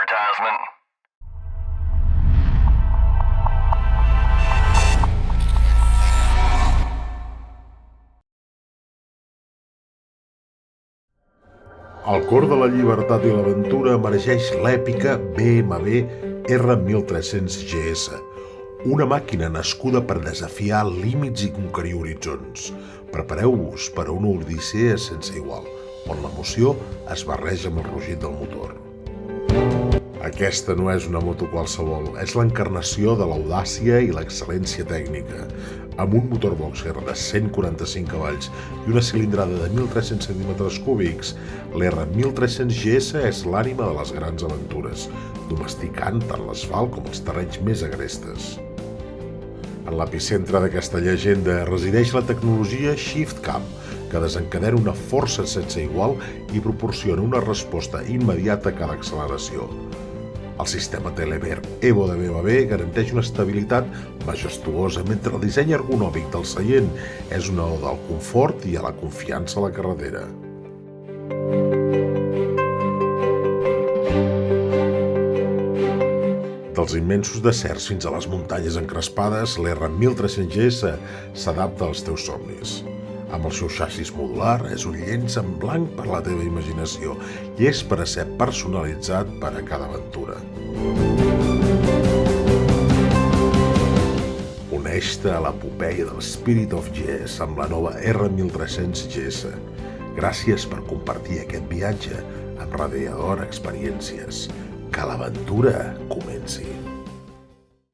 advertisement. Al cor de la llibertat i l'aventura emergeix l'èpica BMW R1300 GS, una màquina nascuda per desafiar límits i conquerir horitzons. Prepareu-vos per a una odissea sense igual, on l'emoció es barreja amb el rugit del motor. Aquesta no és una moto qualsevol, és l'encarnació de l'audàcia i l'excel·lència tècnica. Amb un motor boxer de 145 cavalls i una cilindrada de 1.300 centímetres cúbics, l'R1300 GS és l'ànima de les grans aventures, domesticant tant l'asfalt com els terrenys més agrestes. En l'epicentre d'aquesta llegenda resideix la tecnologia ShiftCam, que desencadena una força sense igual i proporciona una resposta immediata a cada acceleració. El sistema Telever Evo de BMW garanteix una estabilitat majestuosa, mentre el disseny ergonòmic del seient és una oda al confort i a la confiança a la carretera. Dels immensos deserts fins a les muntanyes encrespades, l'R1300 GS s'adapta als teus somnis. Amb el seu xassís modular, és un llenç en blanc per a la teva imaginació i és per a ser personalitzat per a cada aventura. Uneix-te a l'epopeia del Spirit of GS amb la nova R1300 GS. Gràcies per compartir aquest viatge amb Radiador Experiències. Que l'aventura comenci!